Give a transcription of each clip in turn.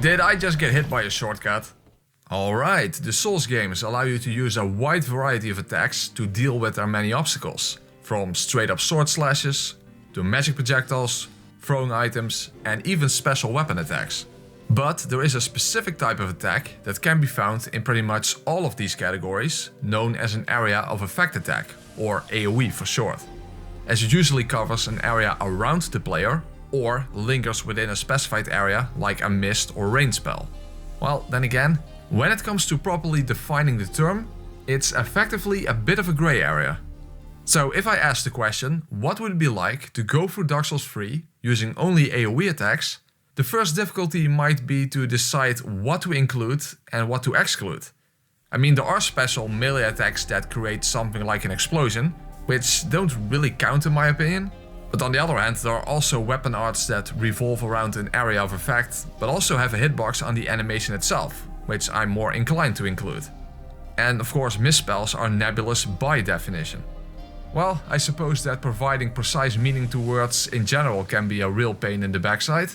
Did I just get hit by a shortcut? Alright, the Souls games allow you to use a wide variety of attacks to deal with their many obstacles, from straight up sword slashes, to magic projectiles, throwing items, and even special weapon attacks. But there is a specific type of attack that can be found in pretty much all of these categories, known as an area of effect attack, or AOE for short, as it usually covers an area around the player or lingers within a specified area like a mist or rain spell. Well, then again, when it comes to properly defining the term, it's effectively a bit of a grey area. So if I ask the question, what would it be like to go through Dark Souls 3 using only AOE attacks, the first difficulty might be to decide what to include and what to exclude. I mean, there are special melee attacks that create something like an explosion, which don't really count in my opinion. But on the other hand, there are also weapon arts that revolve around an area of effect, but also have a hitbox on the animation itself, which I'm more inclined to include. And of course, misspells are nebulous by definition. Well, I suppose that providing precise meaning to words in general can be a real pain in the backside,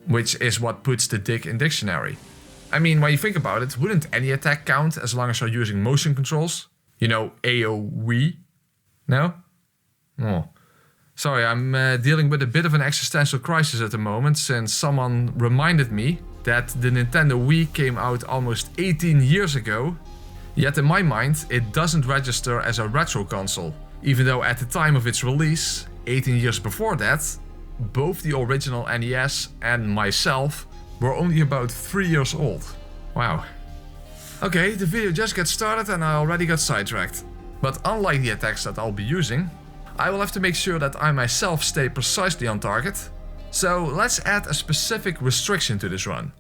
which is what puts the dick in dictionary. I mean, when you think about it, wouldn't any attack count as long as you're using motion controls? You know, AOE? No? Oh. Sorry, I'm dealing with a bit of an existential crisis at the moment, since someone reminded me that the Nintendo Wii came out almost 18 years ago, yet in my mind it doesn't register as a retro console, even though at the time of its release, 18 years before that, both the original NES and myself were only about 3 years old. Wow. Okay, the video just got started and I already got sidetracked. But unlike the attacks that I'll be using, I will have to make sure that I myself stay precisely on target. So let's add a specific restriction to this run.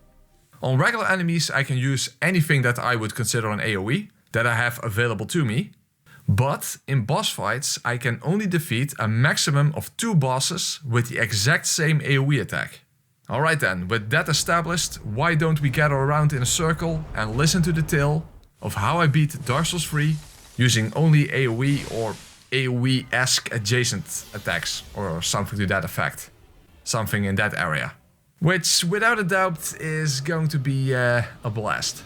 On regular enemies I can use anything that I would consider an AOE that I have available to me. But in boss fights I can only defeat a maximum of 2 bosses with the exact same AOE attack. Alright then, with that established, why don't we gather around in a circle and listen to the tale of how I beat Dark Souls 3 using only AOE or AOE-esque adjacent attacks or something to that effect. Something in that area. Which without a doubt is going to be a blast.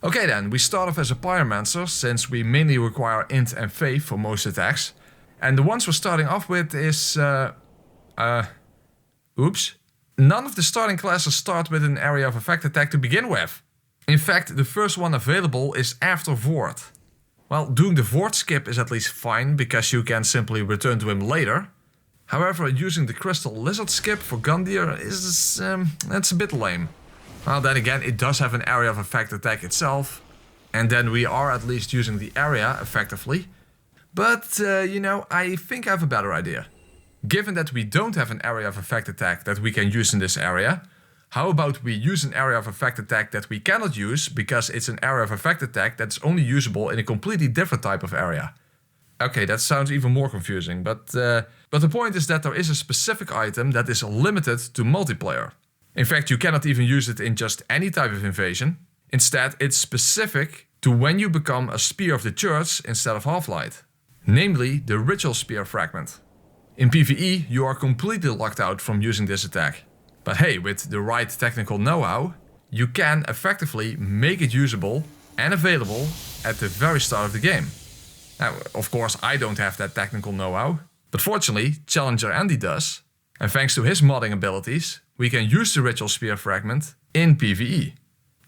Okay then, we start off as a pyromancer, since we mainly require int and faith for most attacks. And the ones we're starting off with is... oops. None of the starting classes start with an area of effect attack to begin with. In fact, the first one available is after Vord. Well, doing the Vord skip is at least fine, because you can simply return to him later. However, using the Crystal Lizard skip for Gundyr is... that's a bit lame. Well, then again, it does have an area of effect attack itself, and then we are at least using the area effectively. But, you know, I think I have a better idea. Given that we don't have an area of effect attack that we can use in this area, how about we use an area of effect attack that we cannot use because it's an area of effect attack that's only usable in a completely different type of area? Okay, that sounds even more confusing, but the point is that there is a specific item that is limited to multiplayer. In fact, you cannot even use it in just any type of invasion. Instead, it's specific to when you become a Spear of the Church instead of Half-Light. Namely, the Ritual Spear Fragment. In PvE, you are completely locked out from using this attack. But hey, with the right technical know-how, you can effectively make it usable and available at the very start of the game. Now, of course, I don't have that technical know-how, but fortunately, Challenger Andy does. And thanks to his modding abilities, we can use the Ritual Spear Fragment in PvE.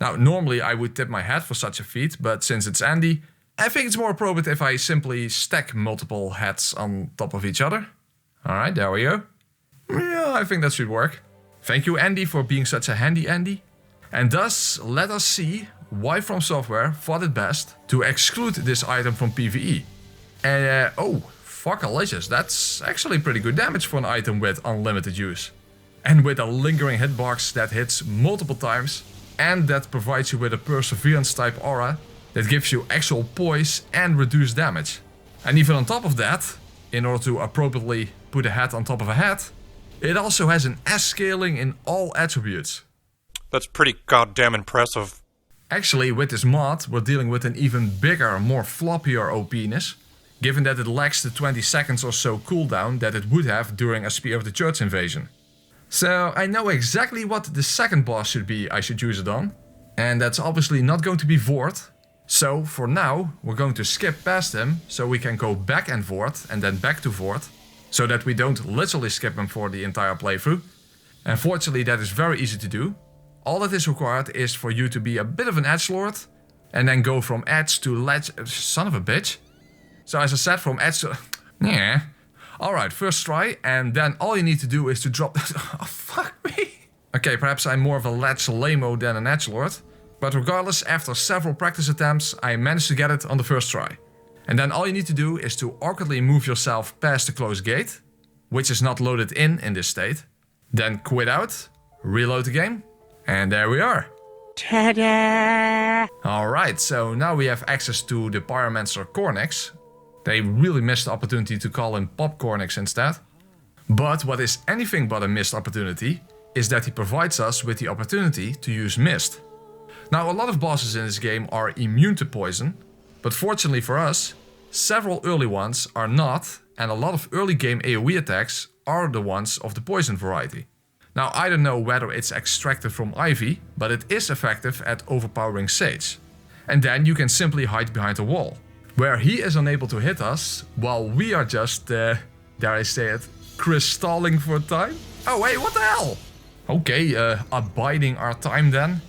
Now, normally I would tip my hat for such a feat, but since it's Andy, I think it's more appropriate if I simply stack multiple hats on top of each other. Alright, there we go. Yeah, I think that should work. Thank you, Andy, for being such a handy Andy. And thus, let us see why From Software thought it best to exclude this item from PvE. And fuckalicious, that's actually pretty good damage for an item with unlimited use. And with a lingering hitbox that hits multiple times, and that provides you with a perseverance type aura that gives you actual poise and reduced damage. And even on top of that, in order to appropriately put a hat on top of a hat, it also has an S scaling in all attributes. That's pretty goddamn impressive. Actually, with this mod, we're dealing with an even bigger, more floppier OP-ness, given that it lacks the 20 seconds or so cooldown that it would have during a Spear of the Church invasion. So I know exactly what the second boss should be I should use it on, and that's obviously not going to be Vord. So for now, we're going to skip past him so we can go back and forth and then back to Vord, so that we don't literally skip him for the entire playthrough. And fortunately that is very easy to do. All that is required is for you to be a bit of an edgelord, and then go from edge to ledge. Son of a bitch. So as I said, from edge to... yeah. Alright, first try, and then all you need to do is to drop... oh, fuck me. Okay, perhaps I'm more of a ledge lamo than an edgelord. But regardless, after several practice attempts, I managed to get it on the first try. And then all you need to do is to awkwardly move yourself past the closed gate, which is not loaded in this state. Then quit out, reload the game, and there we are. Ta-da! Alright, so now we have access to the Pyromancer Cornix. They really missed the opportunity to call him Popcornix instead. But what is anything but a missed opportunity is that he provides us with the opportunity to use Mist. Now, a lot of bosses in this game are immune to poison, but fortunately for us, several early ones are not, and a lot of early game AOE attacks are the ones of the poison variety. Now, I don't know whether it's extracted from Ivy, but it is effective at overpowering Sage. And then you can simply hide behind a wall, where he is unable to hit us, while we are just, dare I say it, crystalling for time? Oh wait, what the hell? Okay, abiding our time then.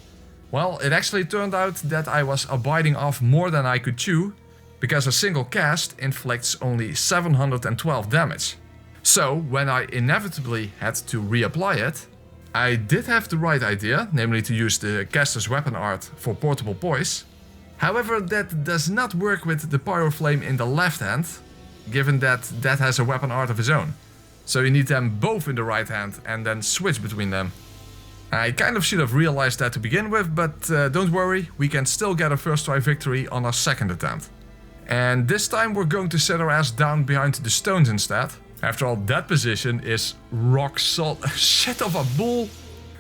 Well, it actually turned out that I was abiding off more than I could chew, because a single cast inflicts only 712 damage. So, when I inevitably had to reapply it, I did have the right idea, namely to use the caster's weapon art for portable poise. However, that does not work with the Pyro Flame in the left hand, given that that has a weapon art of its own. So you need them both in the right hand and then switch between them. I kind of should have realized that to begin with, but don't worry, we can still get a first try victory on our second attempt. And this time we're going to set our ass down behind the stones instead. After all, that position is rock solid. Shit of a bull.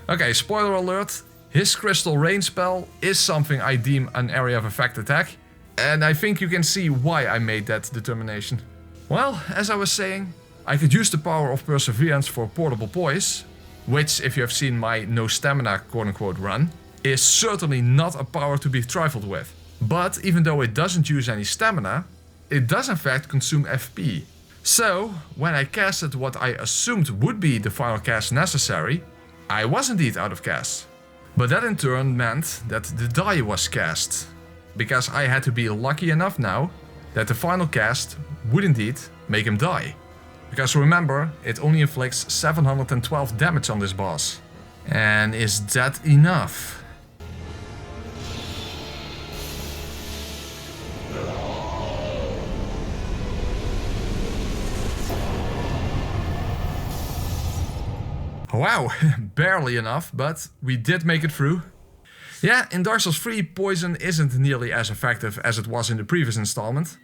Okay, spoiler alert. His Crystal Rain spell is something I deem an area of effect attack. And I think you can see why I made that determination. Well, as I was saying, I could use the power of Perseverance for portable poise, which, if you have seen my no stamina quote-unquote run, is certainly not a power to be trifled with. But even though it doesn't use any stamina, it does in fact consume FP. So, when I casted what I assumed would be the final cast necessary, I was indeed out of cast. But that in turn meant that the die was cast, because I had to be lucky enough now that the final cast would indeed make him die. Because remember, it only inflicts 712 damage on this boss. And is that enough? Wow, barely enough, but we did make it through. Yeah, in Dark Souls 3, poison isn't nearly as effective as it was in the previous installment.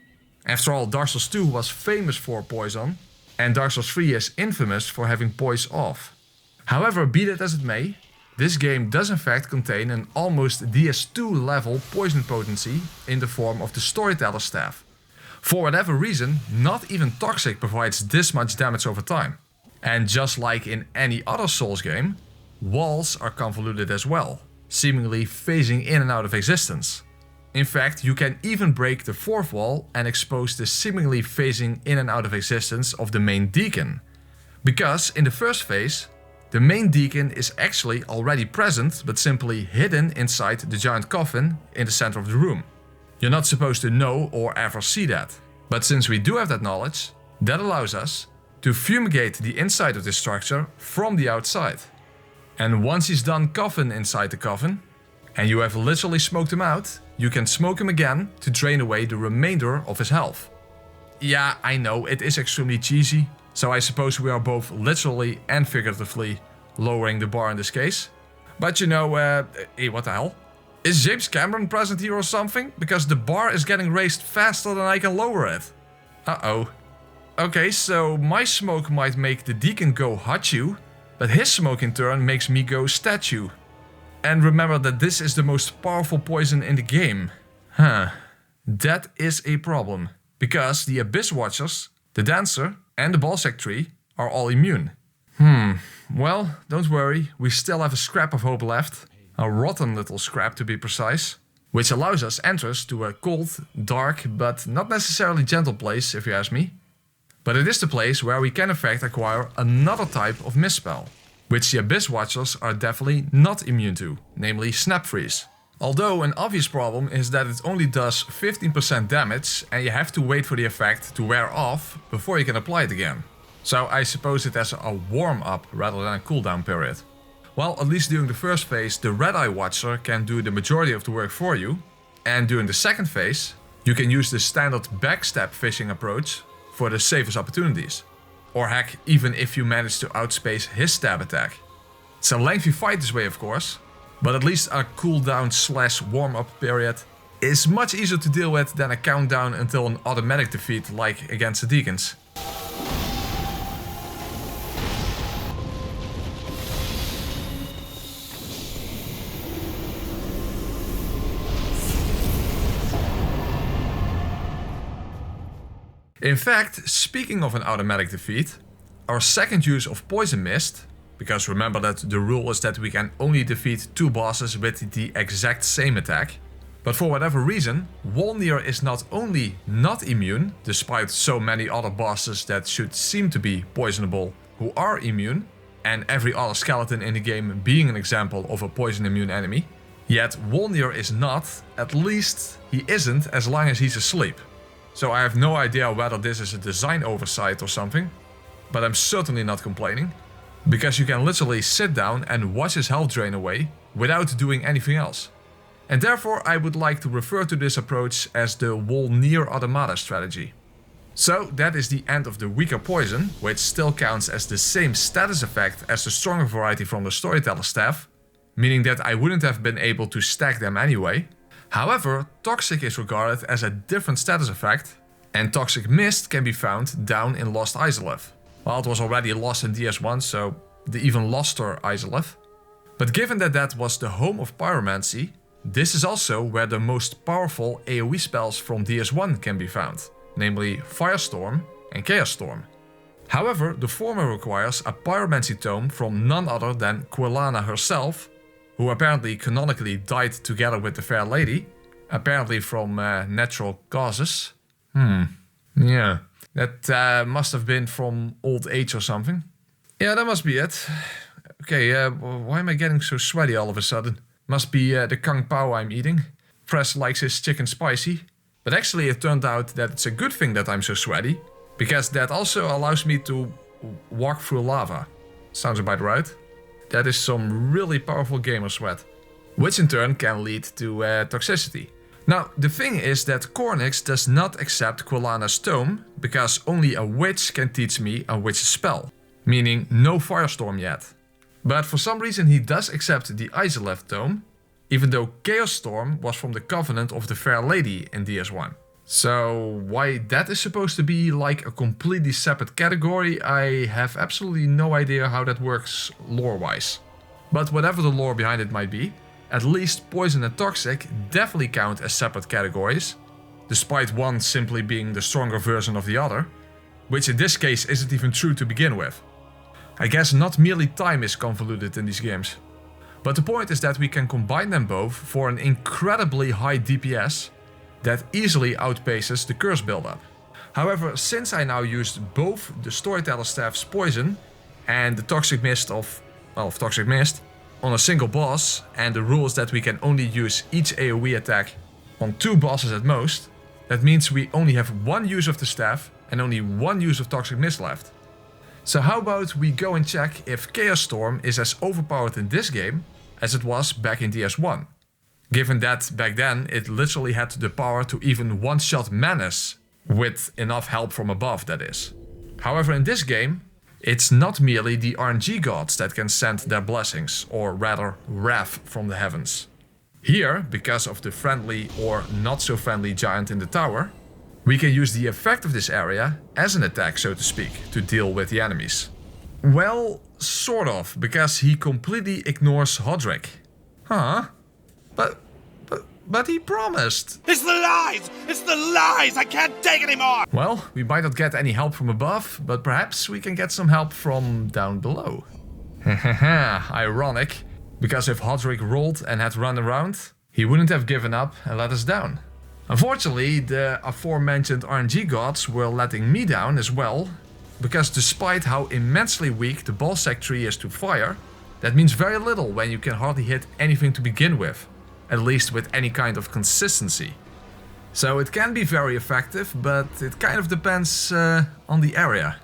After all, Dark Souls 2 was famous for poison, and Dark Souls 3 is infamous for having poise off. However, be that as it may, this game does in fact contain an almost DS2 level poison potency in the form of the Storyteller Staff. For whatever reason, not even Toxic provides this much damage over time. And just like in any other Souls game, walls are convoluted as well, seemingly phasing in and out of existence. In fact, you can even break the fourth wall and expose the seemingly phasing in and out of existence of the main deacon. Because in the first phase, the main deacon is actually already present but simply hidden inside the giant coffin in the center of the room. You're not supposed to know or ever see that. But since we do have that knowledge, that allows us to fumigate the inside of this structure from the outside. And once he's done coffin inside the coffin, and you have literally smoked him out, you can smoke him again to drain away the remainder of his health. Yeah, I know, it is extremely cheesy, so I suppose we are both literally and figuratively lowering the bar in this case. But you know, hey, what the hell? Is James Cameron present here or something? Because the bar is getting raised faster than I can lower it. Uh-oh. Okay, so my smoke might make the deacon go Hachu, but his smoke in turn makes me go statue. And remember that this is the most powerful poison in the game. Huh. That is a problem. Because the Abyss Watchers, the Dancer, and the Ballsack Tree are all immune. Well, don't worry, we still have a scrap of hope left. A rotten little scrap to be precise. Which allows us entrance to a cold, dark, but not necessarily gentle place, if you ask me. But it is the place where we can in fact acquire another type of misspell, which the Abyss Watchers are definitely not immune to, namely Snap Freeze. Although an obvious problem is that it only does 15% damage and you have to wait for the effect to wear off before you can apply it again. So I suppose it has a warm-up rather than a cooldown period. Well, at least during the first phase, the Red Eye Watcher can do the majority of the work for you, and during the second phase, you can use the standard backstab fishing approach for the safest opportunities. Or heck, even if you manage to outspace his stab attack. It's a lengthy fight this way, of course, but at least a cooldown / warm-up period is much easier to deal with than a countdown until an automatic defeat like against the Deacons. In fact, speaking of an automatic defeat, our second use of Poison Mist, because remember that the rule is that we can only defeat 2 bosses with the exact same attack, but for whatever reason, Wolnir is not only not immune, despite so many other bosses that should seem to be poisonable who are immune, and every other skeleton in the game being an example of a poison immune enemy, yet Wolnir is not, at least he isn't as long as he's asleep. So I have no idea whether this is a design oversight or something, but I'm certainly not complaining, because you can literally sit down and watch his health drain away without doing anything else. And therefore I would like to refer to this approach as the Wolnir Automata strategy. So that is the end of the weaker poison, which still counts as the same status effect as the stronger variety from the Storyteller staff, meaning that I wouldn't have been able to stack them anyway. However, Toxic is regarded as a different status effect, and Toxic Mist can be found down in Lost Izalith. Well, it was already lost in DS1, so the even loster Izalith. But given that that was the home of Pyromancy, this is also where the most powerful AOE spells from DS1 can be found, namely Firestorm and Chaos Storm. However, the former requires a Pyromancy tome from none other than Quilana herself, who apparently canonically died together with the Fair Lady, apparently from natural causes. Yeah, that must have been from old age or something. Yeah, that must be it. Okay, why am I getting so sweaty all of a sudden? Must be the Kung Pao I'm eating. Press likes his chicken spicy. But actually it turned out that it's a good thing that I'm so sweaty, because that also allows me to walk through lava. Sounds about right. That is some really powerful gamer sweat, which in turn can lead to toxicity. Now, the thing is that Cornix does not accept Quilana's tome, because only a witch can teach me a witch's spell, meaning no Firestorm yet. But for some reason he does accept the Izalith tome, even though Chaos Storm was from the Covenant of the Fair Lady in DS1. So why that is supposed to be like a completely separate category, I have absolutely no idea how that works lore-wise. But whatever the lore behind it might be, at least Poison and Toxic definitely count as separate categories, despite one simply being the stronger version of the other, which in this case isn't even true to begin with. I guess not merely time is convoluted in these games. But the point is that we can combine them both for an incredibly high DPS that easily outpaces the curse buildup. However, since I now used both the Storyteller Staff's Poison and the Toxic Mist of Toxic Mist on a single boss, and the rule is that we can only use each AoE attack on 2 bosses at most, that means we only have 1 use of the staff and only 1 use of Toxic Mist left. So how about we go and check if Chaos Storm is as overpowered in this game as it was back in DS1. Given that back then it literally had the power to even one-shot Menace With enough help from above, that is. However, in this game, it's not merely the RNG gods that can send their blessings, or rather wrath from the heavens. Here, because of the friendly or not so friendly giant in the tower, we can use the effect of this area as an attack, so to speak, to deal with the enemies. Well, sort of, because he completely ignores Hodrick. Huh? But he promised. It's the lies! It's the lies! I can't take anymore! Well, we might not get any help from above, but perhaps we can get some help from down below. Hahaha, ironic, because if Hodrick rolled and had run around, he wouldn't have given up and let us down. Unfortunately, the aforementioned RNG gods were letting me down as well, because despite how immensely weak the ballsack tree is to fire, that means very little when you can hardly hit anything to begin with, at least with any kind of consistency. So it can be very effective, but it kind of depends on the area.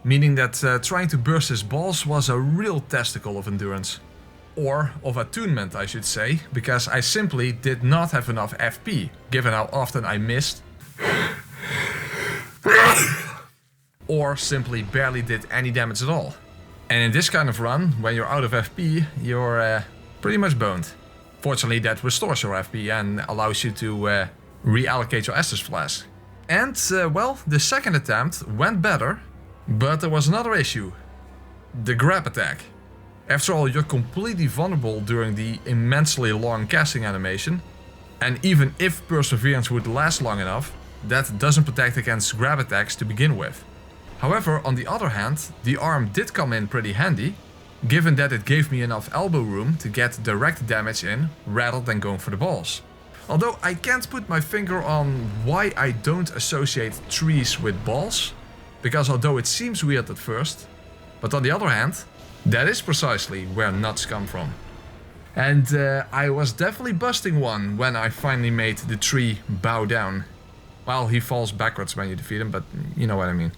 Meaning that trying to burst his balls was a real testicle of endurance. Or of attunement, I should say, because I simply did not have enough FP, given how often I missed. Or simply barely did any damage at all. And in this kind of run, when you're out of FP, you're pretty much boned. Fortunately, that restores your FP and allows you to reallocate your Estus Flask. And, well, the second attempt went better, but there was another issue. The grab attack. After all, you're completely vulnerable during the immensely long casting animation, and even if Perseverance would last long enough, that doesn't protect against grab attacks to begin with. However, on the other hand, the arm did come in pretty handy, given that it gave me enough elbow room to get direct damage in rather than going for the balls. Although I can't put my finger on why I don't associate trees with balls, because although it seems weird at first, but on the other hand, that is precisely where nuts come from. And I was definitely busting one when I finally made the tree bow down. Well, he falls backwards when you defeat him, but you know what I mean.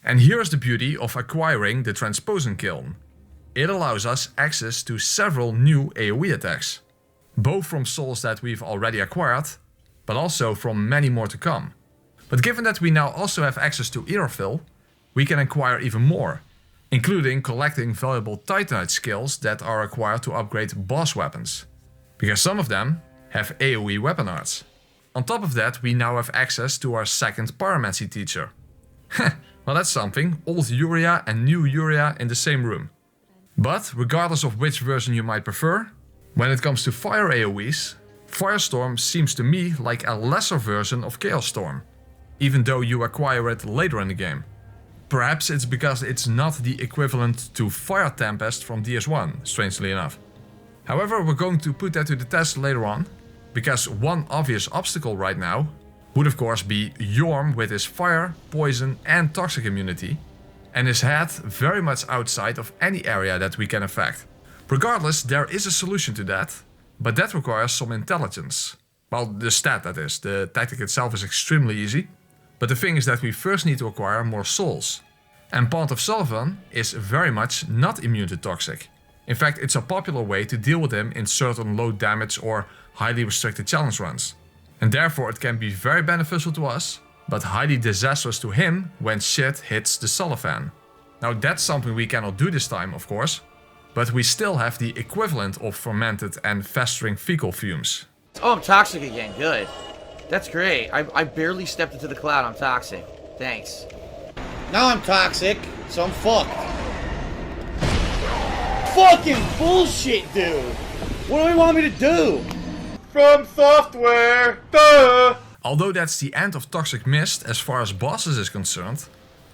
And here's the beauty of acquiring the Transposon Kiln. It allows us access to several new AOE attacks. Both from souls that we've already acquired, but also from many more to come. But given that we now also have access to Aerofill, we can acquire even more, including collecting valuable Titanite skills that are required to upgrade boss weapons, because some of them have AOE weapon arts. On top of that, we now have access to our second Pyromancy teacher. Well, that's something, old Uria and new Uria in the same room. But regardless of which version you might prefer, when it comes to fire AOEs, Firestorm seems to me like a lesser version of Chaos Storm, even though you acquire it later in the game. Perhaps it's because it's not the equivalent to Fire Tempest from DS1, strangely enough. However, we're going to put that to the test later on, because one obvious obstacle right now would of course be Yorm with his fire, poison and toxic immunity, and his head very much outside of any area that we can affect. Regardless, there is a solution to that, but that requires some intelligence. Well, the stat that is, the tactic itself is extremely easy, but the thing is that we first need to acquire more souls. And Pant of Sullivan is very much not immune to toxic. In fact, it's a popular way to deal with him in certain low damage or highly restricted challenge runs. And therefore it can be very beneficial to us, but highly disastrous to him when shit hits the Sullivan. Now that's something we cannot do this time, of course, but we still have the equivalent of fermented and festering fecal fumes. Oh, I'm toxic again. Good. That's great. I barely stepped into the cloud. I'm toxic. Thanks. Now I'm toxic, so I'm fucked. Fucking bullshit, dude! What do we want me to do? From software! Duh! Although that's the end of Toxic Mist as far as bosses is concerned,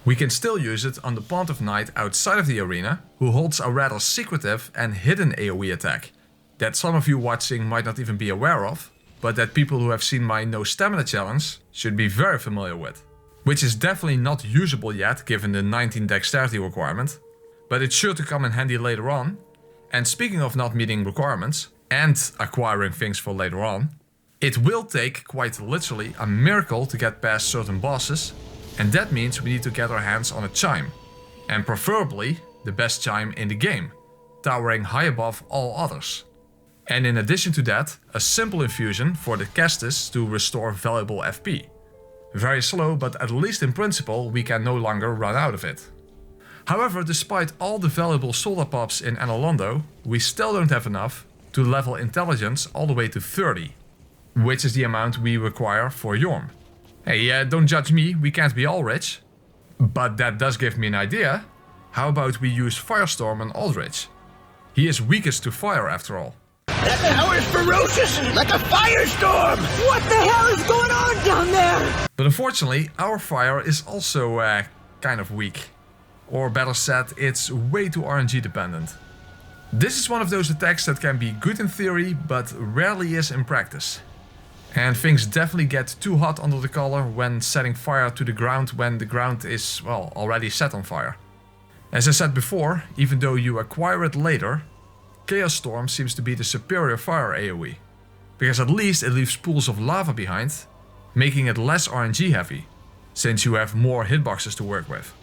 we can still use it on the Pant of Night outside of the arena, who holds a rather secretive and hidden AoE attack that some of you watching might not even be aware of, but that people who have seen my No Stamina challenge should be very familiar with. Which is definitely not usable yet given the 19 dexterity requirement, but it's sure to come in handy later on. And speaking of not meeting requirements, and acquiring things for later on, it will take quite literally a miracle to get past certain bosses, and that means we need to get our hands on a chime. And preferably the best chime in the game, towering high above all others. And in addition to that, a simple infusion for the Kestis to restore valuable FP. Very slow, but at least in principle we can no longer run out of it. However, despite all the valuable soldier pops in Anolondo, we still don't have enough to level intelligence all the way to 30, which is the amount we require for Yorm. Hey, don't judge me, we can't be all rich. But that does give me an idea. How about we use Firestorm on Aldrich? He is weakest to fire after all. That power is ferocious, like a firestorm! What the hell is going on down there? But unfortunately, our fire is also kind of weak. Or better said, it's way too RNG dependent. This is one of those attacks that can be good in theory, but rarely is in practice. And things definitely get too hot under the collar when setting fire to the ground when the ground is, well, already set on fire. As I said before, even though you acquire it later, Chaos Storm seems to be the superior fire AOE. Because at least it leaves pools of lava behind, making it less RNG heavy, since you have more hitboxes to work with.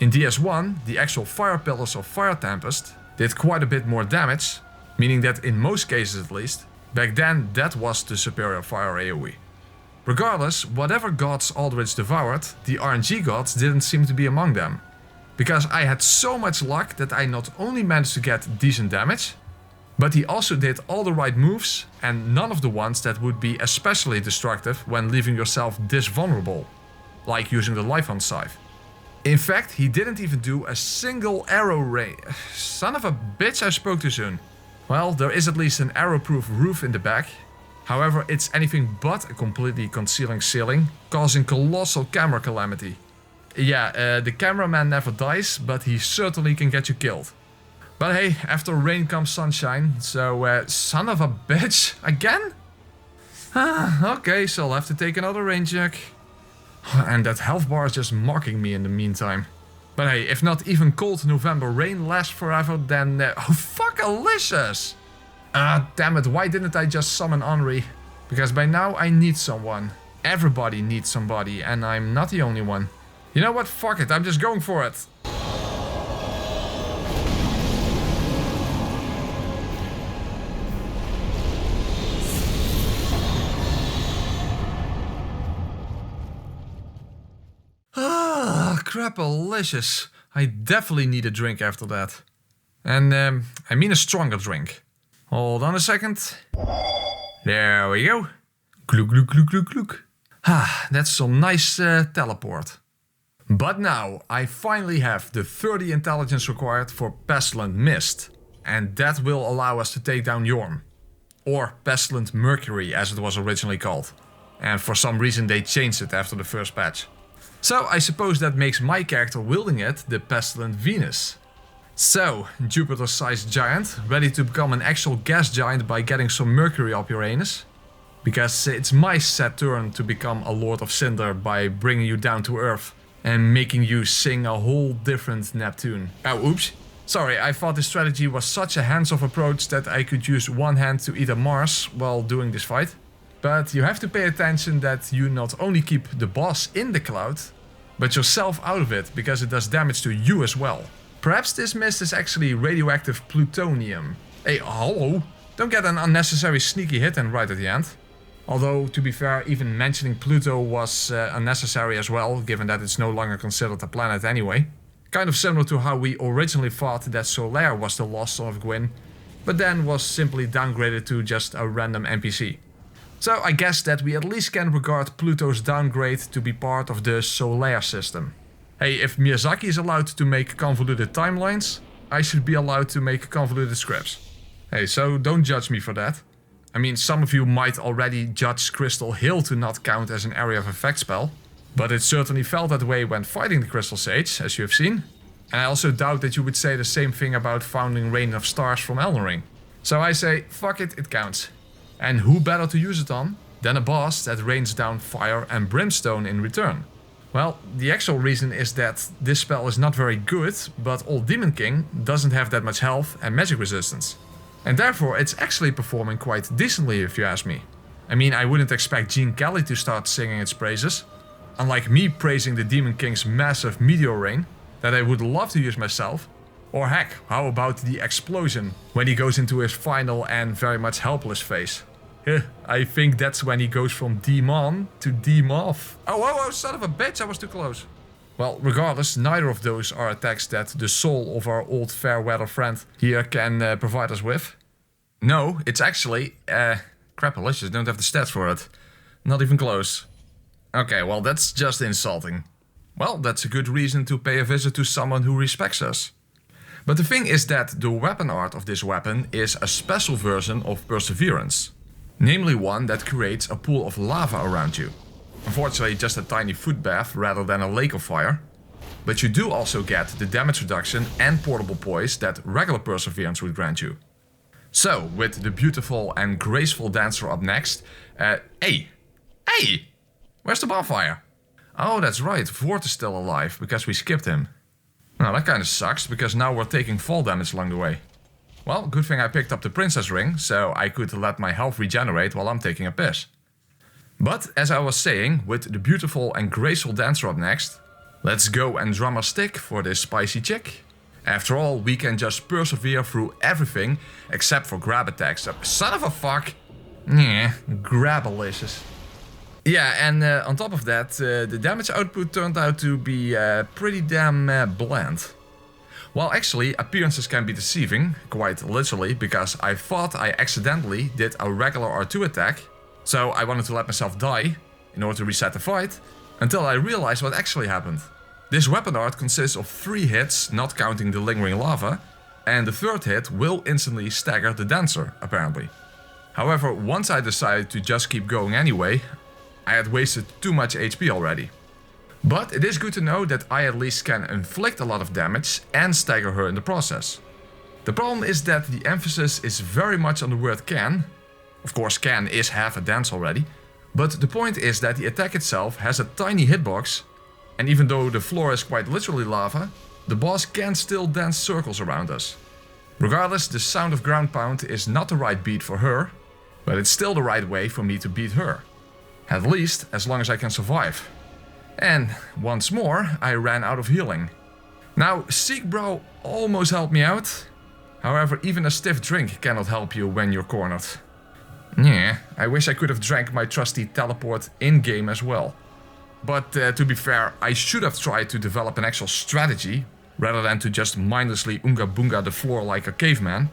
In DS1, the actual fire pillars of Fire Tempest did quite a bit more damage, meaning that in most cases at least, back then that was the superior fire AOE. Regardless, whatever gods Aldrich devoured, the RNG gods didn't seem to be among them. Because I had so much luck that I not only managed to get decent damage, but he also did all the right moves and none of the ones that would be especially destructive when leaving yourself this vulnerable, like using the Life Hunt Scythe. In fact, he didn't even do a single arrow ray. Son of a bitch, I spoke too soon. Well, there is at least an arrow-proof roof in the back. However, it's anything but a completely concealing ceiling, causing colossal camera calamity. Yeah, the cameraman never dies, but he certainly can get you killed. But hey, after rain comes sunshine, so son of a bitch, again? Okay, so I'll have to take another rain check. And that health bar is just mocking me in the meantime. But hey, if not even cold November rain lasts forever, then oh fuck-alicious! Damn it, why didn't I just summon Henri? Because by now I need someone. Everybody needs somebody, and I'm not the only one. You know what, fuck it, I'm just going for it. Crapalicious. I definitely need a drink after that. And I mean a stronger drink. Hold on a second. There we go. Gluk gluk gluk gluk gluk. That's some nice teleport. But now I finally have the 30 intelligence required for Pestilent Mist. And that will allow us to take down Yorm. Or Pestilent Mercury as it was originally called. And for some reason they changed it after the first patch. So I suppose that makes my character wielding it the Pestilent Venus. So, Jupiter-sized giant, ready to become an actual gas giant by getting some mercury up your anus? Because it's my set turn to become a Lord of Cinder by bringing you down to Earth and making you sing a whole different Neptune. Oh, oops. Sorry, I thought this strategy was such a hands-off approach that I could use one hand to either Mars while doing this fight. But you have to pay attention that you not only keep the boss in the cloud, but yourself out of it, because it does damage to you as well. Perhaps this mist is actually radioactive plutonium. Hey, hello! Don't get an unnecessary sneaky hit in right at the end. Although, to be fair, even mentioning Pluto was unnecessary as well, given that it's no longer considered a planet anyway. Kind of similar to how we originally thought that Solaire was the lost son of Gwyn, but then was simply downgraded to just a random NPC. So I guess that we at least can regard Pluto's downgrade to be part of the Solaire system. Hey, if Miyazaki is allowed to make convoluted timelines, I should be allowed to make convoluted scripts. Hey, so don't judge me for that. I mean, some of you might already judge Crystal Hill to not count as an area of effect spell, but it certainly felt that way when fighting the Crystal Sage, as you have seen. And I also doubt that you would say the same thing about founding Rain of Stars from Elden Ring. So I say, fuck it, it counts. And who better to use it on than a boss that rains down fire and brimstone in return? Well, the actual reason is that this spell is not very good, but Old Demon King doesn't have that much health and magic resistance. And therefore it's actually performing quite decently if you ask me. I mean, I wouldn't expect Gene Kelly to start singing its praises. Unlike me praising the Demon King's massive meteor rain, that I would love to use myself. Or heck, how about the explosion when he goes into his final and very much helpless phase? I think that's when he goes from demon to demoth. Oh, son of a bitch, I was too close. Well, regardless, neither of those are attacks that the soul of our old fair weather friend here can provide us with. No, it's actually... crapalicious, don't have the stats for it. Not even close. Okay, well that's just insulting. Well, that's a good reason to pay a visit to someone who respects us. But the thing is that the weapon art of this weapon is a special version of Perseverance. Namely one that creates a pool of lava around you. Unfortunately just a tiny foot bath rather than a lake of fire. But you do also get the damage reduction and portable poise that regular Perseverance would grant you. So, with the beautiful and graceful dancer up next... Hey! Where's the bonfire? Oh, that's right, Vort is still alive, because we skipped him. Now that kinda sucks, because now we're taking fall damage along the way. Well, good thing I picked up the princess ring, so I could let my health regenerate while I'm taking a piss. But, as I was saying, with the beautiful and graceful dancer up next... Let's go and drum a stick for this spicy chick. After all, we can just persevere through everything except for grab attacks. Son of a fuck! Yeah, grabalicious. Yeah, and on top of that, the damage output turned out to be pretty damn bland. Well, actually, appearances can be deceiving, quite literally, because I thought I accidentally did a regular R2 attack, so I wanted to let myself die in order to reset the fight, until I realized what actually happened. This weapon art consists of 3 hits, not counting the lingering lava, and the 3rd hit will instantly stagger the dancer, apparently. However, once I decided to just keep going anyway, I had wasted too much HP already. But it is good to know that I at least can inflict a lot of damage and stagger her in the process. The problem is that the emphasis is very much on the word can. Of course, can is half a dance already. But the point is that the attack itself has a tiny hitbox, and even though the floor is quite literally lava, the boss can still dance circles around us. Regardless, the sound of ground pound is not the right beat for her, but it's still the right way for me to beat her. At least, as long as I can survive. And, once more, I ran out of healing. Now, Seekbrow almost helped me out. However, even a stiff drink cannot help you when you're cornered. Yeah, I wish I could have drank my trusty teleport in-game as well. But to be fair, I should have tried to develop an actual strategy, rather than to just mindlessly Oonga Boonga the floor like a caveman.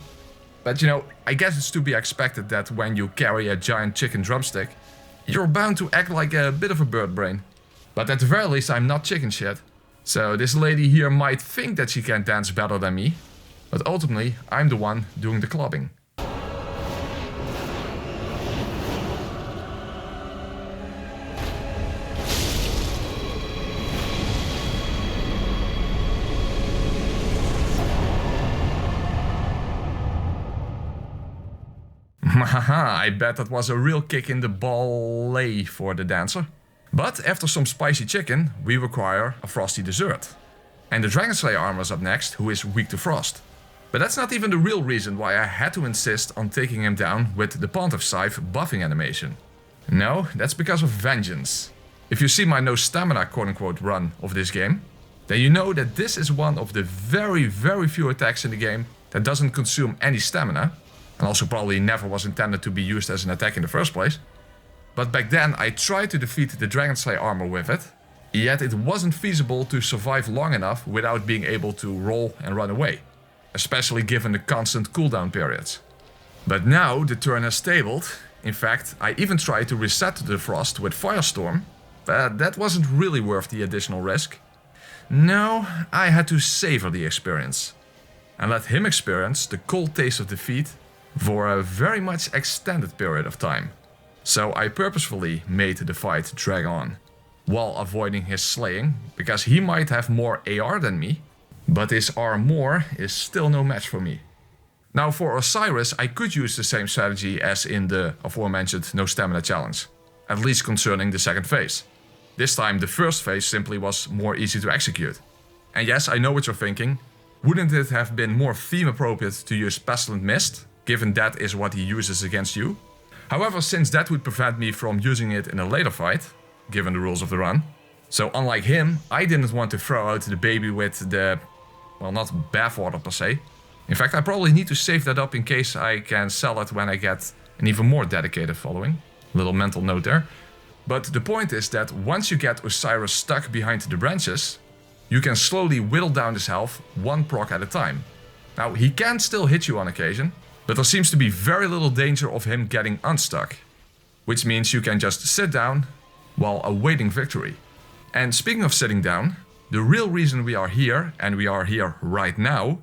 But you know, I guess it's to be expected that when you carry a giant chicken drumstick, you're bound to act like a bit of a bird brain. But at the very least I'm not chicken shit. So this lady here might think that she can dance better than me, but ultimately I'm the one doing the clubbing. Haha, I bet that was a real kick in the ballet for the dancer. But after some spicy chicken, we require a frosty dessert. And the Dragon Slayer armor is up next, who is weak to frost. But that's not even the real reason why I had to insist on taking him down with the Pontiff Scythe buffing animation. No, that's because of vengeance. If you see my no stamina quote-unquote run of this game, then you know that this is one of the very few attacks in the game that doesn't consume any stamina. And also probably never was intended to be used as an attack in the first place. But back then I tried to defeat the Dragon Slayer armor with it, yet it wasn't feasible to survive long enough without being able to roll and run away, especially given the constant cooldown periods. But now the turn has stabled. In fact, I even tried to reset the frost with Firestorm, but that wasn't really worth the additional risk. No, I had to savor the experience and let him experience the cold taste of defeat for a very much extended period of time. So I purposefully made the fight drag on, while avoiding his slaying, because he might have more AR than me, but his armor is still no match for me. Now for Osiris I could use the same strategy as in the aforementioned no stamina challenge, at least concerning the second phase. This time the first phase simply was more easy to execute. And yes, I know what you're thinking, wouldn't it have been more theme appropriate to use Pestilent Mist, given that is what he uses against you? However, since that would prevent me from using it in a later fight, given the rules of the run, so unlike him, I didn't want to throw out the baby with the well, not bathwater per se. In fact, I probably need to save that up in case I can sell it when I get an even more dedicated following. Little mental note there. But the point is that once you get Osiris stuck behind the branches, you can slowly whittle down his health one proc at a time. Now, he can still hit you on occasion, but there seems to be very little danger of him getting unstuck. Which means you can just sit down while awaiting victory. And speaking of sitting down, the real reason we are here, and we are here right now,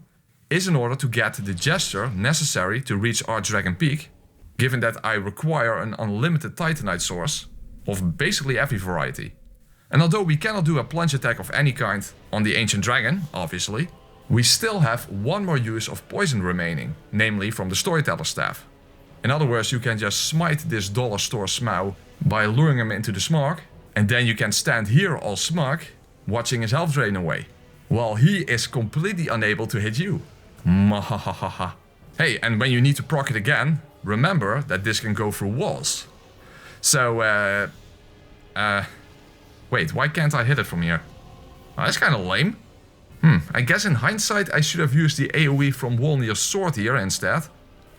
is in order to get the gesture necessary to reach Archdragon Peak, given that I require an unlimited Titanite source of basically every variety. And although we cannot do a plunge attack of any kind on the Ancient Dragon, obviously, we still have one more use of poison remaining, namely from the Storyteller Staff. In other words, you can just smite this dollar store Smaug by luring him into the smog, and then you can stand here all smug, watching his health drain away, while he is completely unable to hit you. Mahahaha. Hey, and when you need to proc it again, remember that this can go through walls. So, wait, why can't I hit it from here? Oh, that's kind of lame. I guess in hindsight I should have used the AOE from Wolnir's sword here instead.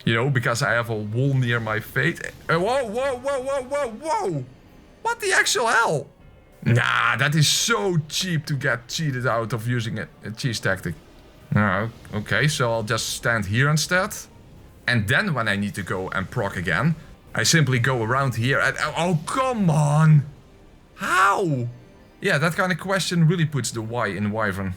You know, because I have a Wolnir my fate. Whoa! What the actual hell? Nah, that is so cheap to get cheated out of using a cheese tactic. Okay, so I'll just stand here instead. And then when I need to go and proc again, I simply go around here and... Oh, come on! How? Yeah, that kind of question really puts the Y in Wyvern.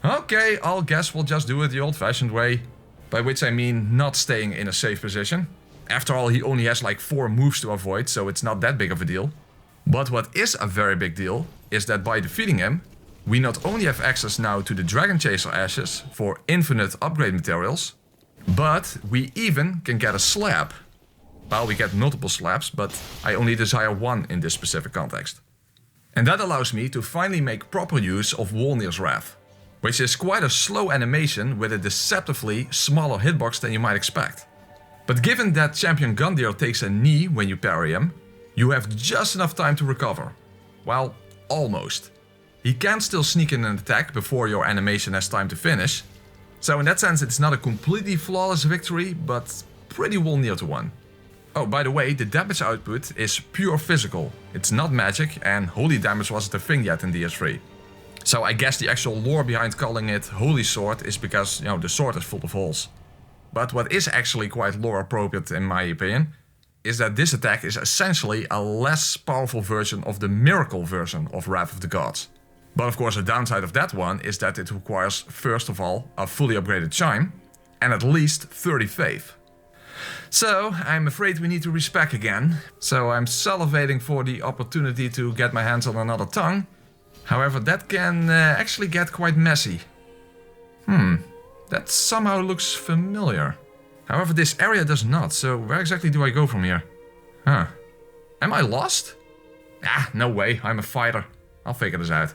Okay, I'll guess we'll just do it the old-fashioned way. By which I mean not staying in a safe position. After all, he only has like 4 moves to avoid, so it's not that big of a deal. But what is a very big deal is that by defeating him, we not only have access now to the Dragon Chaser Ashes for infinite upgrade materials, but we even can get a slab. Well, we get multiple slabs, but I only desire one in this specific context. And that allows me to finally make proper use of Wolnir's Wrath, which is quite a slow animation with a deceptively smaller hitbox than you might expect. But given that Champion Gundyr takes a knee when you parry him, you have just enough time to recover. Well, almost. He can still sneak in an attack before your animation has time to finish, so in that sense it's not a completely flawless victory, but pretty well near to one. Oh, by the way, the damage output is pure physical. It's not magic, and holy damage wasn't a thing yet in DS3. So I guess the actual lore behind calling it Holy Sword is because, you know, the sword is full of holes. But what is actually quite lore appropriate in my opinion, is that this attack is essentially a less powerful version of the miracle version of Wrath of the Gods. But of course the downside of that one is that it requires first of all a fully upgraded Chime, and at least 30 faith. So I'm afraid we need to respec again, so I'm salivating for the opportunity to get my hands on another tongue. However, that can actually get quite messy. That somehow looks familiar. However, this area does not, so where exactly do I go from here? Am I lost? Ah, no way, I'm a fighter. I'll figure this out.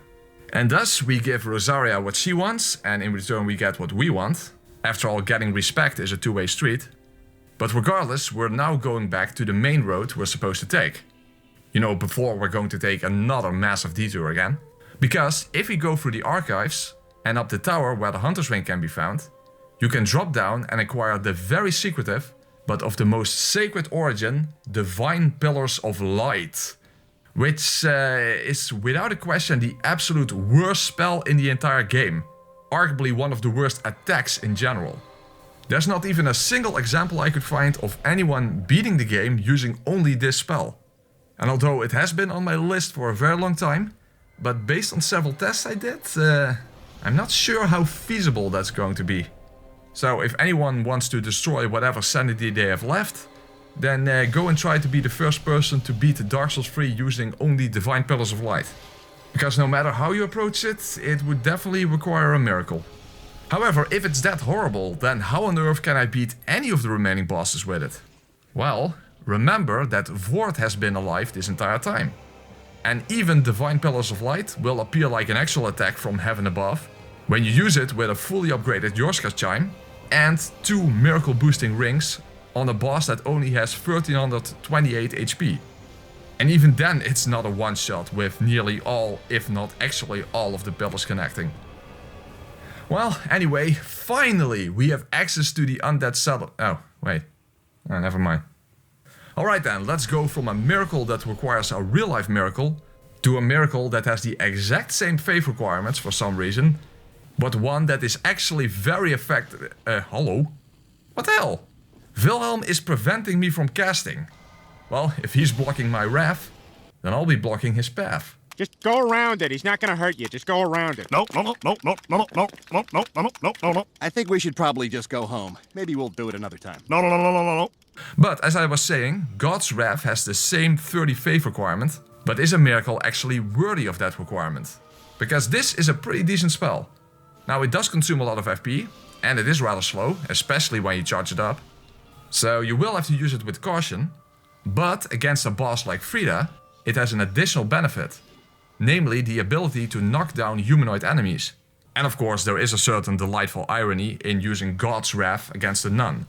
And thus, we give Rosaria what she wants, and in return we get what we want. After all, getting respect is a two-way street. But regardless, we're now going back to the main road we're supposed to take. You know, before we're going to take another massive detour again. Because if we go through the archives and up the tower where the Hunter's Ring can be found, you can drop down and acquire the very secretive, but of the most sacred origin, Divine Pillars of Light. Which is without a question the absolute worst spell in the entire game. Arguably one of the worst attacks in general. There's not even a single example I could find of anyone beating the game using only this spell. And although it has been on my list for a very long time, but based on several tests I did, I'm not sure how feasible that's going to be. So if anyone wants to destroy whatever sanity they have left, then go and try to be the first person to beat Dark Souls 3 using only Divine Pillars of Light. Because no matter how you approach it, it would definitely require a miracle. However, if it's that horrible, then how on earth can I beat any of the remaining bosses with it? Well, remember that Vord has been alive this entire time. And even Divine Pillars of Light will appear like an actual attack from heaven above when you use it with a fully upgraded Yorshka Chime and 2 miracle boosting rings on a boss that only has 1328 HP. And even then it's not a one shot with nearly all, if not actually all of the pillars connecting. Well, anyway, finally we have access to the undead settle. Oh, wait. Oh, never mind. Alright then, let's go from a miracle that requires a real life miracle to a miracle that has the exact same faith requirements for some reason, but one that is actually very effective. Hello? What the hell? Wilhelm is preventing me from casting. Well, if he's blocking my wrath, then I'll be blocking his path. Just go around it. He's not gonna hurt you. Just go around it. No. I think we should probably just go home. Maybe we'll do it another time. No. But as I was saying, God's wrath has the same 30 faith requirement, but is a miracle actually worthy of that requirement? Because this is a pretty decent spell. Now it does consume a lot of FP, and it is rather slow, especially when you charge it up. So you will have to use it with caution, but against a boss like Frida, it has an additional benefit. Namely the ability to knock down humanoid enemies. And of course there is a certain delightful irony in using God's wrath against a nun.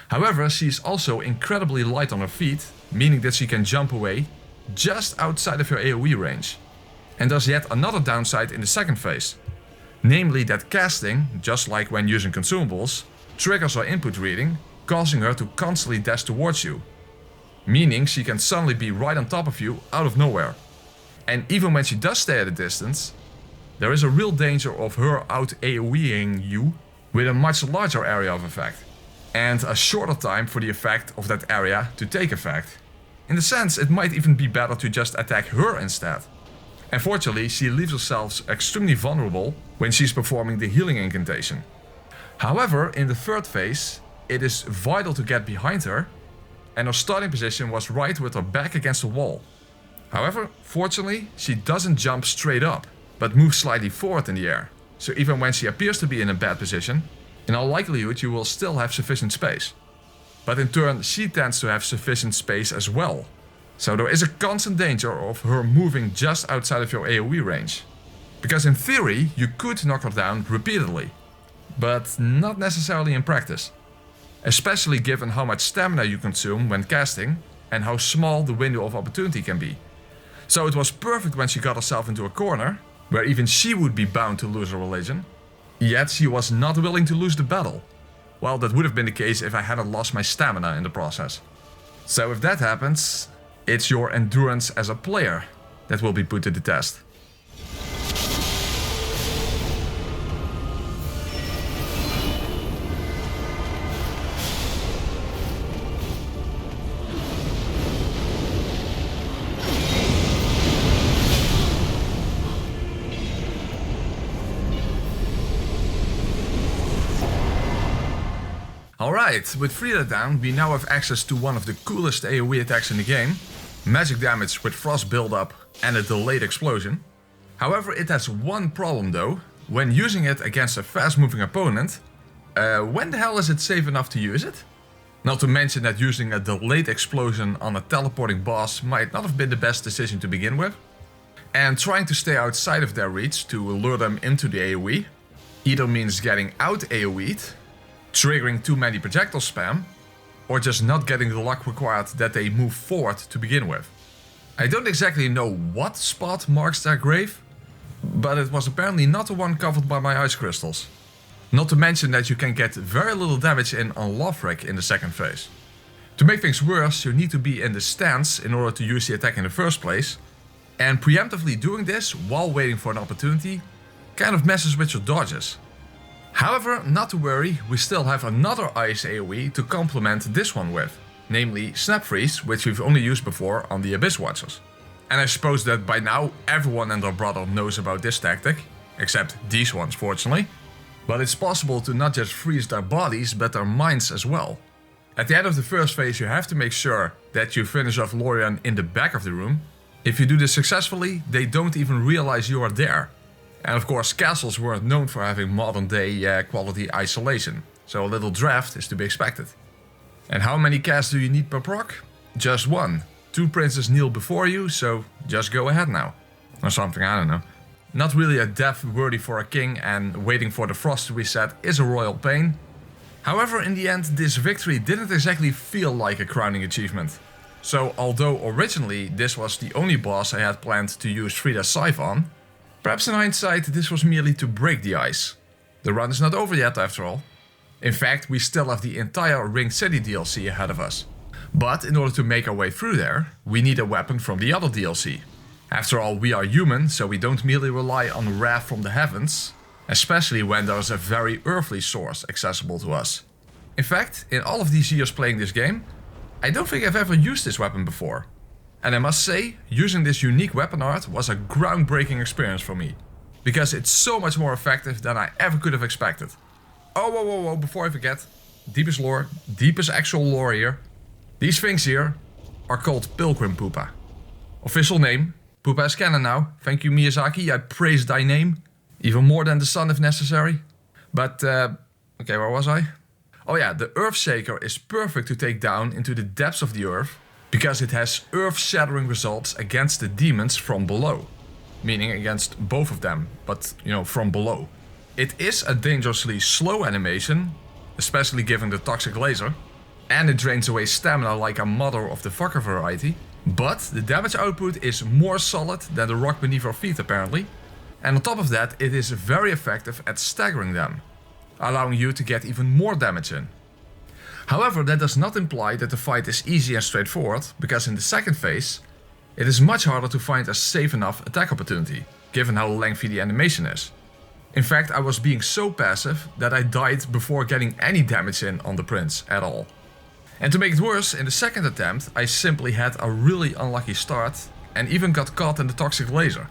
However, she is also incredibly light on her feet, meaning that she can jump away just outside of her AOE range. And there's yet another downside in the second phase. Namely that casting, just like when using consumables, triggers her input reading, causing her to constantly dash towards you. Meaning she can suddenly be right on top of you out of nowhere. And even when she does stay at a distance, there is a real danger of her out AoEing you with a much larger area of effect. And a shorter time for the effect of that area to take effect. In the sense, it might even be better to just attack her instead. Unfortunately, she leaves herself extremely vulnerable when she's performing the healing incantation. However, in the third phase, it is vital to get behind her, and her starting position was right with her back against the wall. However, fortunately, she doesn't jump straight up, but moves slightly forward in the air. So even when she appears to be in a bad position, in all likelihood you will still have sufficient space. But in turn, she tends to have sufficient space as well. So there is a constant danger of her moving just outside of your AoE range. Because in theory, you could knock her down repeatedly, but not necessarily in practice. Especially given how much stamina you consume when casting and how small the window of opportunity can be. So it was perfect when she got herself into a corner, where even she would be bound to lose her religion, yet she was not willing to lose the battle. Well, that would have been the case if I hadn't lost my stamina in the process. So if that happens, it's your endurance as a player that will be put to the test. Alright, with Frida down, we now have access to one of the coolest AoE attacks in the game. Magic damage with frost buildup and a delayed explosion. However, it has one problem though. When using it against a fast moving opponent, when the hell is it safe enough to use it? Not to mention that using a delayed explosion on a teleporting boss might not have been the best decision to begin with. And trying to stay outside of their reach to lure them into the AoE either means getting out AoE'd, triggering too many projectile spam, or just not getting the luck required that they move forward to begin with. I don't exactly know what spot marks their grave, but it was apparently not the one covered by my ice crystals. Not to mention that you can get very little damage in on Lothric in the second phase. To make things worse, you need to be in the stance in order to use the attack in the first place, and preemptively doing this while waiting for an opportunity kind of messes with your dodges. However, not to worry, we still have another ice AoE to complement this one with, namely Snap Freeze, which we've only used before on the Abyss Watchers. And I suppose that by now everyone and their brother knows about this tactic, except these ones fortunately. But it's possible to not just freeze their bodies, but their minds as well. At the end of the first phase you have to make sure that you finish off Lorian in the back of the room. If you do this successfully, they don't even realize you are there. And of course, castles weren't known for having modern day quality isolation, so a little draft is to be expected. And how many casts do you need per proc? Just one. 2 princes kneel before you, so just go ahead now. Or something, I don't know. Not really a death worthy for a king, and waiting for the frost to reset is a royal pain. However, in the end, this victory didn't exactly feel like a crowning achievement. So although originally this was the only boss I had planned to use Frida's Scythe on, perhaps in hindsight this was merely to break the ice. The run is not over yet after all. In fact, we still have the entire Ring City DLC ahead of us. But in order to make our way through there, we need a weapon from the other DLC. After all, we are human, so we don't merely rely on wrath from the heavens, especially when there's a very earthly source accessible to us. In fact, in all of these years playing this game, I don't think I've ever used this weapon before. And I must say, using this unique weapon art was a groundbreaking experience for me. Because it's so much more effective than I ever could have expected. Oh, whoa, whoa, whoa, before I forget, deepest lore, deepest actual lore here. These things here are called Pilgrim Pupa. Official name, Pupa is canon now. Thank you Miyazaki, I praise thy name. Even more than the sun if necessary. But, okay, where was I? Oh yeah, the Earthshaker is perfect to take down into the depths of the earth. Because it has earth-shattering results against the demons from below. Meaning against both of them, but, you know, from below. It is a dangerously slow animation, especially given the toxic laser. And it drains away stamina like a mother of the fucker variety. But the damage output is more solid than the rock beneath our feet apparently. And on top of that, it is very effective at staggering them, allowing you to get even more damage in. However, that does not imply that the fight is easy and straightforward, because in the second phase, it is much harder to find a safe enough attack opportunity, given how lengthy the animation is. In fact, I was being so passive that I died before getting any damage in on the prince at all. And to make it worse, in the second attempt, I simply had a really unlucky start and even got caught in the toxic laser.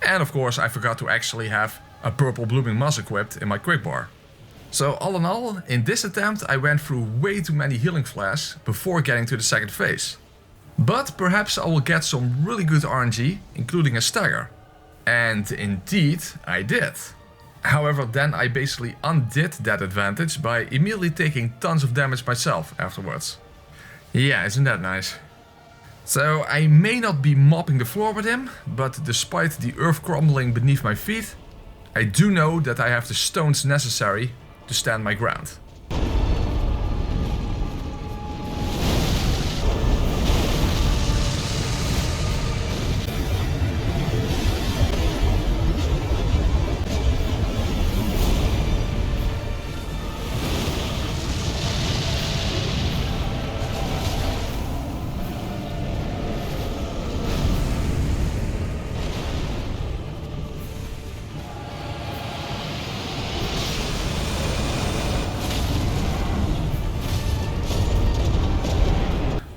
And of course, I forgot to actually have a purple blooming moss equipped in my quick bar. So all in all, in this attempt I went through way too many healing flasks before getting to the second phase. But perhaps I will get some really good RNG, including a stagger. And indeed, I did. However, then I basically undid that advantage by immediately taking tons of damage myself afterwards. Yeah, isn't that nice? So I may not be mopping the floor with him, but despite the earth crumbling beneath my feet, I do know that I have the stones necessary to stand my ground.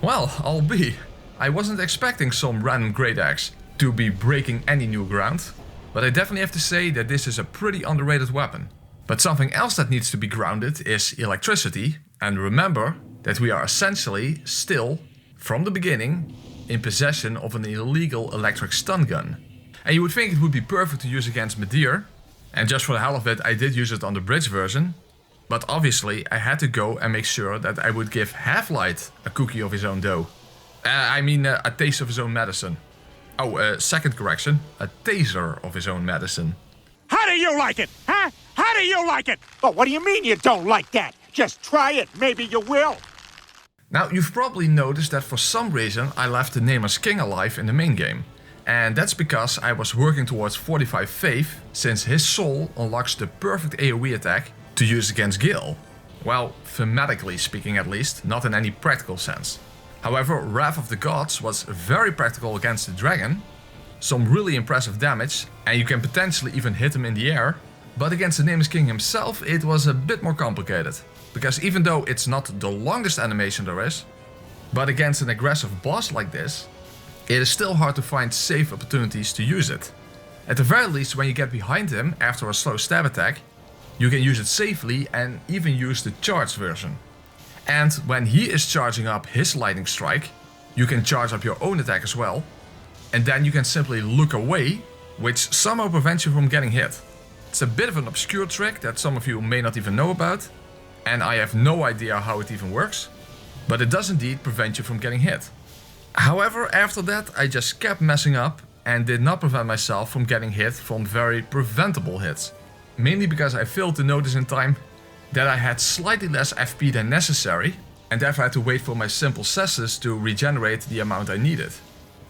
Well, I'll be. I wasn't expecting some random great axe to be breaking any new ground, but I definitely have to say that this is a pretty underrated weapon. But something else that needs to be grounded is electricity, and remember that we are essentially still, from the beginning, in possession of an illegal electric stun gun. And you would think it would be perfect to use against Medir, and just for the hell of it I did use it on the bridge version. But obviously I had to go and make sure that I would give Half-Light a cookie of his own dough. A taste of his own medicine. Oh, second correction, a taser of his own medicine. How do you like it, huh? How do you like it? Oh, what do you mean you don't like that? Just try it, maybe you will. Now, you've probably noticed that for some reason I left the Nameless King alive in the main game. And that's because I was working towards 45 faith, since his soul unlocks the perfect AOE attack to use against Gil. Well, thematically speaking at least, not in any practical sense. However, Wrath of the Gods was very practical against the dragon, some really impressive damage, and you can potentially even hit him in the air. But against the Nameless King himself it was a bit more complicated, because even though it's not the longest animation there is, but against an aggressive boss like this, it is still hard to find safe opportunities to use it. At the very least, when you get behind him after a slow stab attack, you can use it safely and even use the charged version. And when he is charging up his lightning strike, you can charge up your own attack as well. And then you can simply look away, which somehow prevents you from getting hit. It's a bit of an obscure trick that some of you may not even know about, and I have no idea how it even works, but it does indeed prevent you from getting hit. However, after that I just kept messing up and did not prevent myself from getting hit from very preventable hits. Mainly because I failed to notice in time that I had slightly less FP than necessary, and therefore had to wait for my simple cesses to regenerate the amount I needed.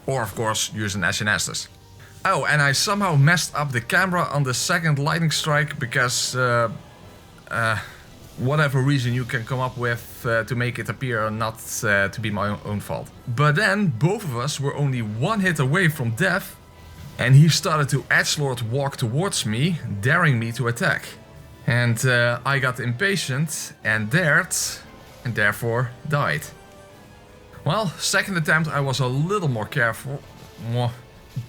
Or of course use an Ashen Estus. Oh, and I somehow messed up the camera on the second lightning strike because, whatever reason you can come up with to make it appear not to be my own fault. But then both of us were only one hit away from death, and he started to edgelord walk towards me, daring me to attack. And I got impatient and dared, and therefore died. Well, second attempt I was a little more careful.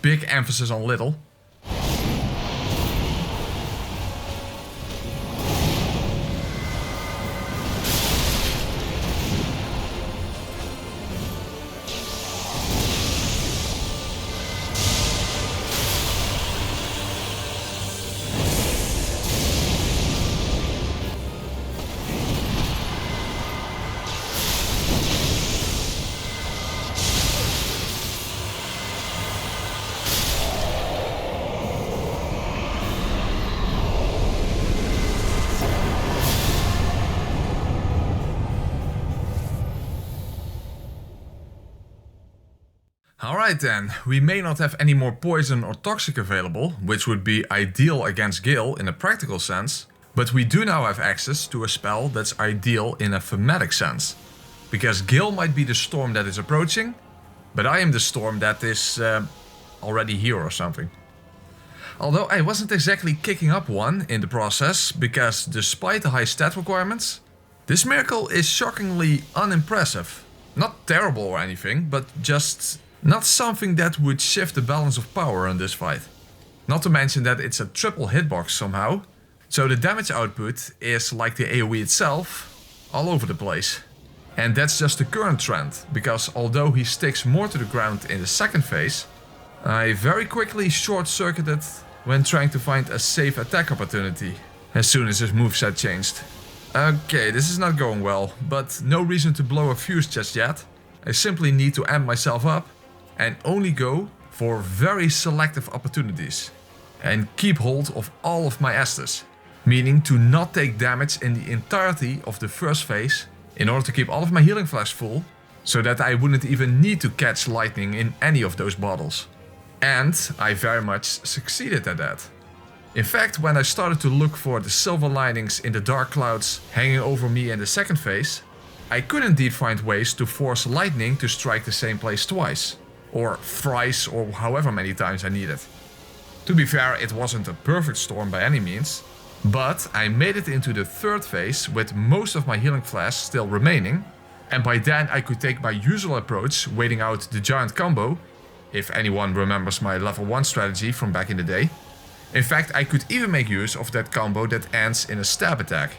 Big emphasis on little. Alright then, we may not have any more poison or toxic available, which would be ideal against Gil in a practical sense, but we do now have access to a spell that's ideal in a thematic sense. Because Gil might be the storm that is approaching, but I am the storm that is already here or something. Although I wasn't exactly kicking up one in the process, because despite the high stat requirements, this miracle is shockingly unimpressive. Not terrible or anything, but just not something that would shift the balance of power in this fight. Not to mention that it's a triple hitbox somehow, so the damage output is like the AOE itself, all over the place. And that's just the current trend, because although he sticks more to the ground in the second phase, I very quickly short-circuited when trying to find a safe attack opportunity, as soon as his moveset changed. Okay, this is not going well, but no reason to blow a fuse just yet. I simply need to amp myself up and only go for very selective opportunities. And keep hold of all of my Estus, meaning to not take damage in the entirety of the first phase in order to keep all of my healing flask full, so that I wouldn't even need to catch lightning in any of those bottles. And I very much succeeded at that. In fact, when I started to look for the silver linings in the dark clouds hanging over me in the second phase, I could indeed find ways to force lightning to strike the same place twice, or thrice, or however many times I needed. To be fair, it wasn't a perfect storm by any means, but I made it into the third phase with most of my healing flasks still remaining, and by then I could take my usual approach, waiting out the giant combo, if anyone remembers my level 1 strategy from back in the day. In fact, I could even make use of that combo that ends in a stab attack.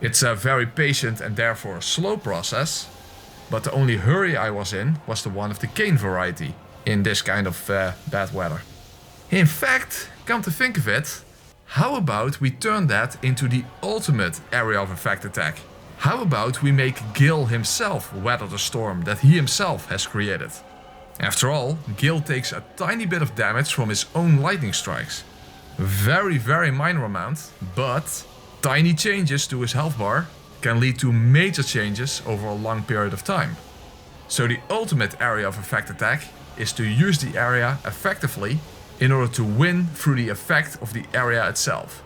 It's a very patient and therefore slow process, but the only hurry I was in was the one of the cane variety, in this kind of bad weather. In fact, come to think of it, how about we turn that into the ultimate area of effect attack? How about we make Gil himself weather the storm that he himself has created? After all, Gil takes a tiny bit of damage from his own lightning strikes. Very minor amount, but tiny changes to his health bar can lead to major changes over a long period of time. So the ultimate area of effect attack is to use the area effectively in order to win through the effect of the area itself.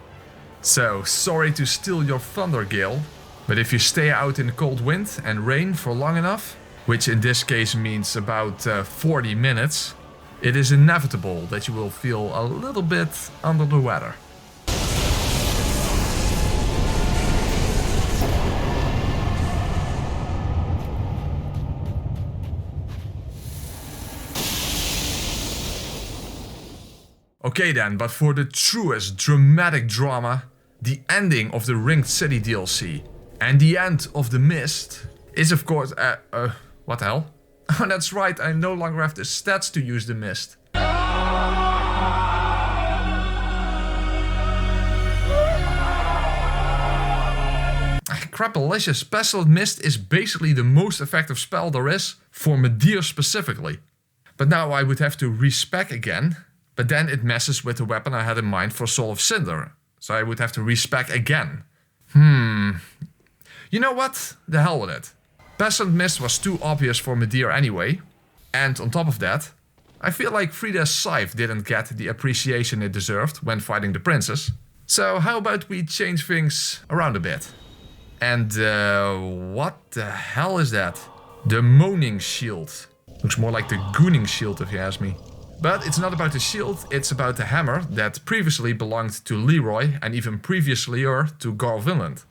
So, sorry to steal your thunder, Gil, but if you stay out in the cold wind and rain for long enough, which in this case means about 40 minutes, it is inevitable that you will feel a little bit under the weather. Okay then, but for the truest dramatic drama, the ending of the Ringed City DLC and the end of the Mist is of course, what the hell? Oh, that's right, I no longer have the stats to use the Mist. Crapalicious, Pestilent Mist is basically the most effective spell there is for Medir specifically. But now I would have to respec again. But then it messes with the weapon I had in mind for Soul of Cinder. So I would have to respec again. You know what? The hell with it. Pestilent Mist was too obvious for Medir anyway. And on top of that, I feel like Frida's Scythe didn't get the appreciation it deserved when fighting the princess. So how about we change things around a bit? And what the hell is that? The Moaning Shield. Looks more like the Gooning Shield if you ask me. But it's not about the shield, it's about the hammer that previously belonged to Leroy and even previously to Gar Vinland.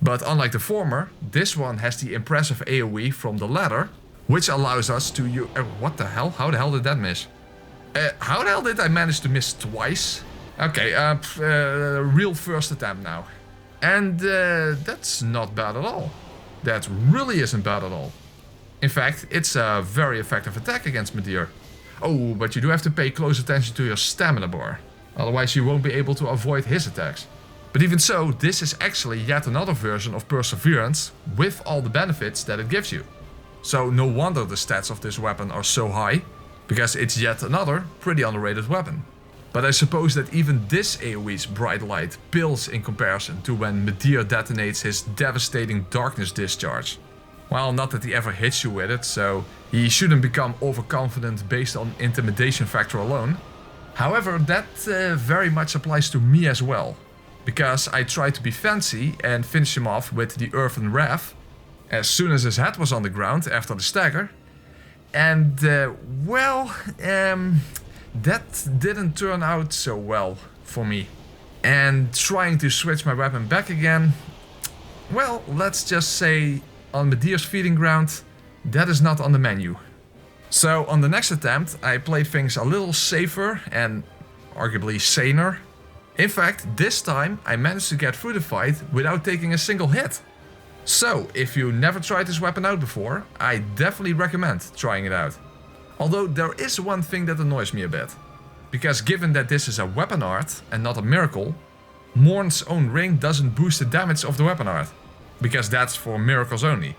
But unlike the former, this one has the impressive AOE from the latter, which allows us to use... what the hell? How the hell did that miss? How the hell did I manage to miss twice? Okay, real first attempt now. And that's not bad at all. That really isn't bad at all. In fact, it's a very effective attack against Midir. Oh, but you do have to pay close attention to your stamina bar. Otherwise you won't be able to avoid his attacks. But even so, this is actually yet another version of Perseverance with all the benefits that it gives you. So no wonder the stats of this weapon are so high, because it's yet another pretty underrated weapon. But I suppose that even this AoE's bright light pales in comparison to when Midir detonates his devastating darkness discharge. Well, not that he ever hits you with it, so he shouldn't become overconfident based on intimidation factor alone. However, that very much applies to me as well, because I tried to be fancy and finish him off with the Earthen Wrath as soon as his head was on the ground after the stagger. And, that didn't turn out so well for me. And trying to switch my weapon back again, well, let's just say on Midir's feeding ground, that is not on the menu. So on the next attempt, I played things a little safer and arguably saner. In fact, this time I managed to get through the fight without taking a single hit. So, if you never tried this weapon out before, I definitely recommend trying it out. Although there is one thing that annoys me a bit. Because given that this is a weapon art and not a miracle, Morn's own ring doesn't boost the damage of the weapon art. Because that's for miracles only.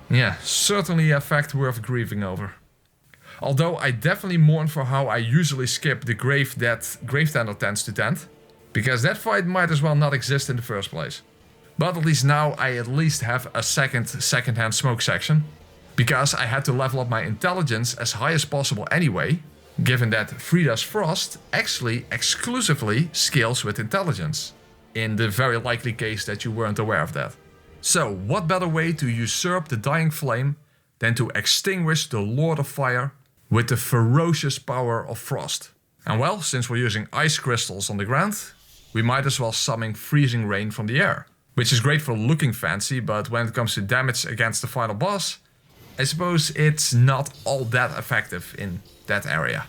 Yeah, certainly a fact worth grieving over. Although I definitely mourn for how I usually skip the grave that Gravetender tends to tend. Because that fight might as well not exist in the first place. But at least now I at least have a second-hand smoke section. Because I had to level up my intelligence as high as possible anyway. Given that Frida's Frost actually exclusively scales with intelligence. In the very likely case that you weren't aware of that. So, what better way to usurp the dying flame than to extinguish the Lord of Fire with the ferocious power of Frost? And well, since we're using ice crystals on the ground, we might as well summon freezing rain from the air. Which is great for looking fancy, but when it comes to damage against the final boss, I suppose it's not all that effective in that area.